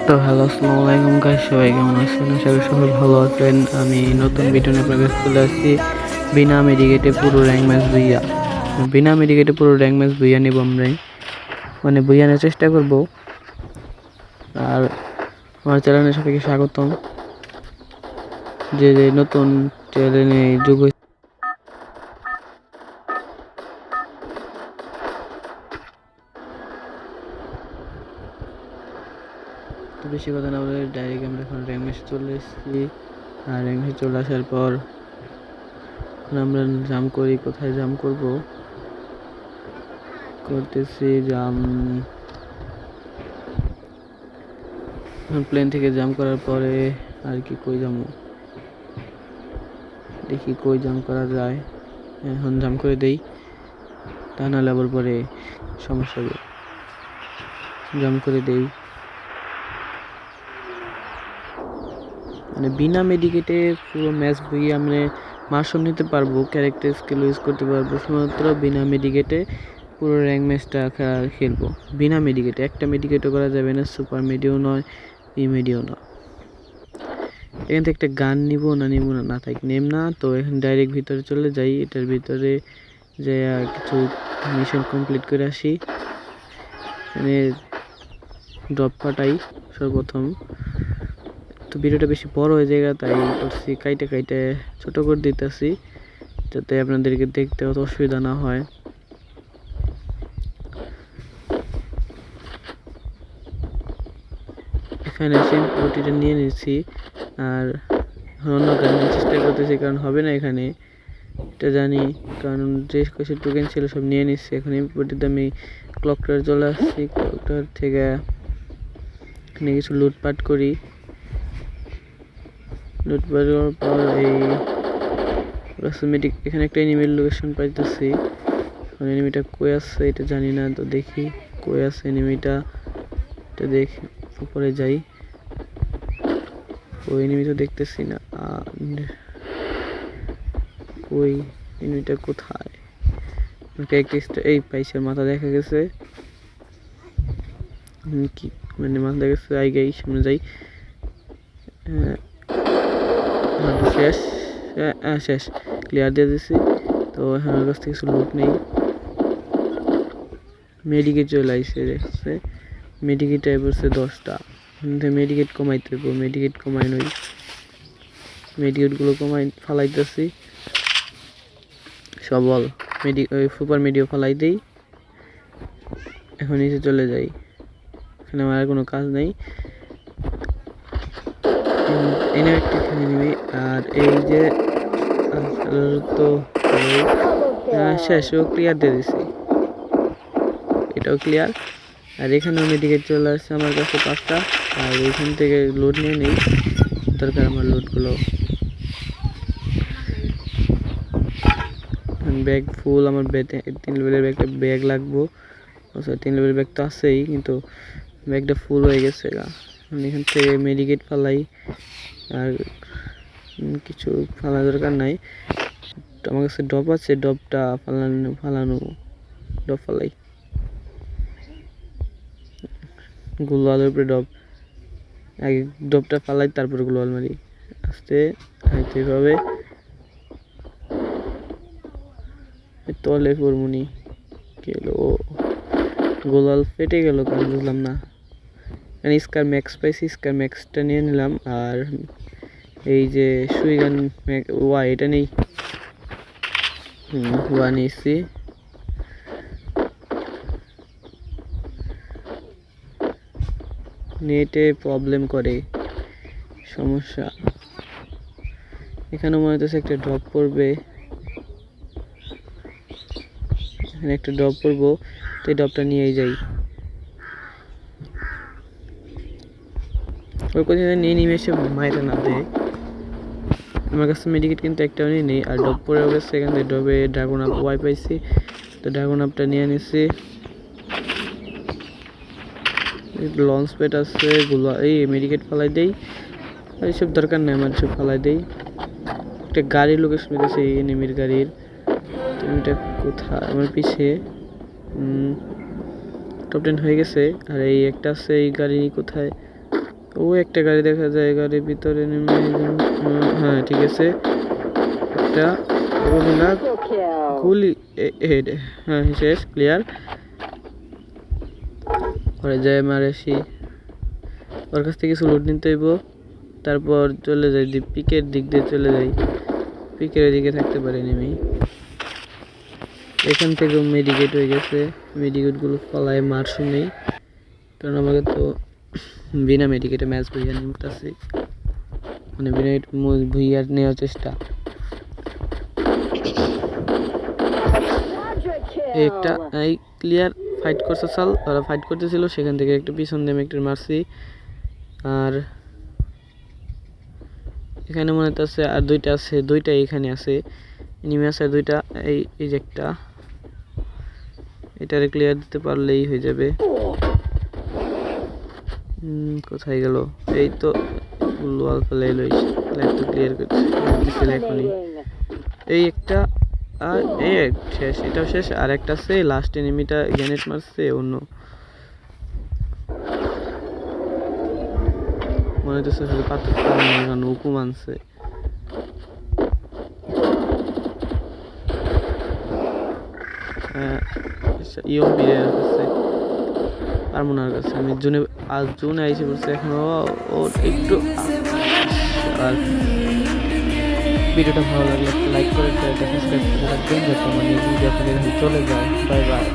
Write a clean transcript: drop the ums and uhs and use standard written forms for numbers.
তো হ্যালো, আসসালামু আলাইকুম গাইস, সবাই কেমন আছেন? আশা করি সবাই ভালো আছেন। আমি নতুন ভিডিও নিয়ে আপনাদের কাছে চলে আসছি। বিনা মেডিকেটে পুরো র্যাঙ্ক ম্যাচ বুইয়া, বিনা মেডিকেটে পুরো র্যাঙ্ক ম্যাচ বুইয়া নিব আমরা, মানে বুইয়া নেওয়ার চেষ্টা করব। আর আমার চ্যানেলে সবাইকে স্বাগতম। যে নতুন চ্যানেলে যুগ তো বেশি কথা না বলে ডাইরেক্ট আমরা এখন র্যাঙ্ক ম্যাচে চলে এসেছি। আর র্যাঙ্ক ম্যাচে চলে আসার পর আমরা জাম করি। কোথায় জাম করব? করতেছি জাম প্লেন থেকে জাম করার পরে আর কি কই যাবো, দেখি কই জাম করা যায়। এখন জাম করে দেই, তা নাহলে আবার পরে সমস্যা হবে। জাম করে দেই, মানে বিনা মেডিকেটে পুরো ম্যাচ বইয়ে আমরা মাশরুম নিতে পারবো, ক্যারেক্টার স্কিল ইউজ করতে পারবো। শুধুমাত্র বিনা মেডিকেটে পুরো র্যাঙ্ক ম্যাচটা খেলবো বিনা মেডিকেটে। একটা মেডিকেটও করা যাবে না, সুপার মেডিও নয়, মেডিও না। এখান থেকে একটা গান নিব না না থাক নেম না। তো এখন ডাইরেক্ট ভিতরে চলে যাই। এটার ভিতরে যে কিছু মিশন কমপ্লিট করে আসি, মানে ড্রপ পাঠাই সর্বপ্রথম। তো ভিডিওটা বেশি বড় হয়ে যায়, তাই করছি কাইটে ছোট করে দিতেছি, যাতে আপনাদেরকে দেখতে অত অসুবিধা না হয়। এখানে সিম্পলিটা নিয়ে নিচ্ছি, আর অন্য গানের চেষ্টা করতেছি, কারণ হবে না এখানে, এটা জানি। কারণ যে কিছু টোকেন ছিল সব নিয়ে নিচ্ছি। এখন ইম্পোর্টিতে আমি ক্লকটার চলে আসছি। ক্লকটার থেকে এখানে কিছু লুটপাট করি। লুটপাট করার পর এই কসমেটিক এখানে একটা এনিমির লোকেশন পাইতেছি। এনিমিটা কই আছে এটা জানি না, তো দেখি কই আছে এনিমিটা। এটা দেখি উপরে যাই, ওই এনিমি তো দেখতেছি না। কই এনিমিটা কোথায়? এই পাইসের মাথা দেখা গেছে, কি মানে মাথা দেখা গেছে। আই সামনে যাই। শেষ শেষ ক্লিয়ার দিয়ে দিছি। তো এখন ওর কাছ থেকে কিছু লুট নেই। মেডিকেট চলে আসছে, দেখছে মেডিকেট পড়ছে 10টা। মেডিকেট কমাইতে হবে, মেডিকেট কমাই নই, মেডিকেটগুলো কমাই ফালাইতেছি সবল। ওই সুপার মেডিও ফালাই দিই। এখন নিচে চলে যাই, এখানে আমার আর কোনো কাজ নেই। এনে একটা এখানে নিবি। আর এই যে তো শেষও ক্লিয়ার দিয়ে দিছি, এটাও ক্লিয়ার। আর এখানেও মেডিকেট চলে আসছে আমার কাছে 5টা। আর এইখান থেকে লোড নিয়ে নেই, দরকার আমার লোডগুলো। ব্যাগ ফুল, আমার 3 লেভেলের একটা ব্যাগ লাগবো। 3 লেভেলের ব্যাগ তো আছেই, কিন্তু ব্যাগটা ফুল হয়ে গেছে। এখান থেকে মেডিকেট ফালাই, আর কিছু ফালার দরকার নাই। আমার কাছে ডপ আছে, ডপটা ফালানো ডপ ফালাই। গুলোয়ালের উপরে ডপ, আগে ডপটা ফালাই তারপরে গুলোয়াল মারি আস্তে এইভাবে। তলে ফরমুনি গেল, গোলাল ফেটে গেল, কারণ বুঝলাম না। স্কার ম্যাক্স পাইছি, স্কার ম্যাক্সটা নিয়ে নিলাম। আর এই যে সুইগান ওয়া এটা নেই, ওয়া নিয়েছি। নেটে প্রবলেম করে, সমস্যা। এখানে মনে হচ্ছে একটা ড্রপ পড়বে, এখানে একটা ড্রপ পড়বো, তো এই ড্রপটা নিয়েই যাই। ওই কোথায় নিয়ে নিমেষে মাইরে না দেয়। আমার কাছে মেডিকেট কিন্তু একটাও নেই। আর ড্রপ পড়ে গেছে, এখান থেকে ড্রপে ড্রাগন আপ ওয়াই পাইছি, তো ড্রাগন আপটা নিয়ে নিছি। লঞ্চ প্যাড আছে, গুলো এই মেডিকেট ফালাই দেই। আর এইসব দরকার নেই আমার, সব ফালাই দেই। একটা গাড়ির লোকেশন পেয়েছে, এই এনিমির গাড়ির। এটা কোথায়? আমার পিছে টপ 10 হয়ে গেছে। আর এই একটা আছে, এই গাড়ি কোথায়? ও একটা গাড়ি দেখা যায়, গাড়ির ভিতরে নেমে হ্যাঁ ঠিক আছে, একটা রবিনা গুলি হেড, হ্যাঁ শেষ, ক্লিয়ার। পরে যায় মারেছি, ওর কাছ থেকে কিছু লুট নিতে হইব, তারপর চলে যাই পিকের দিক দিয়ে চলে যাই, পিকের দিকে থাকতে পারিনি আমি। এখান থেকেও মেডিকেট হয়ে গেছে, মেডিকেটগুলো ফলায় মারসু নেই, কারণ আমাকে তো বিনা মেডিকেটে ম্যাচ ভুইয়া নিতেছি, মানে বিনা ভুইয়ার নেওয়ার চেষ্টা। একটা এই ক্লিয়ার ফাইট করছে, সাল ওরা ফাইট করতেছিল, সেখান থেকে একটা পিছন দিয়ে একটা মারছি। আর এখানে মনে হচ্ছে আর দুইটা আছে, দুইটা এখানে আছে এনিমি আছে দুইটা, এই যে একটা, এটারে ক্লিয়ার দিতে পারলেই হয়ে যাবে। কোথায় গেল? এই তো লোয়াল ফেলে লইছে, লাইট তো ক্লিয়ার করছে এখনই। এই একটা আর এই শেষ, এটাও শেষ। আর একটা আছে লাস্ট এনিমিটা গ্রেনেড মারছে অন্য, মনে হচ্ছে শুধু পাথর হুকুম আনছে। ইয়ম বিয়ে আছে আর মনার কাছে, আমি জুনে আইসে পড়ছে এখনো, ও একটু। আর ভিডিওটা ভালো লাগলে লাইক করে সাবস্ক্রাইব করে রাখবেন, যাতে আমার ভিডিও আপনাদের চলে যায়। Bye bye.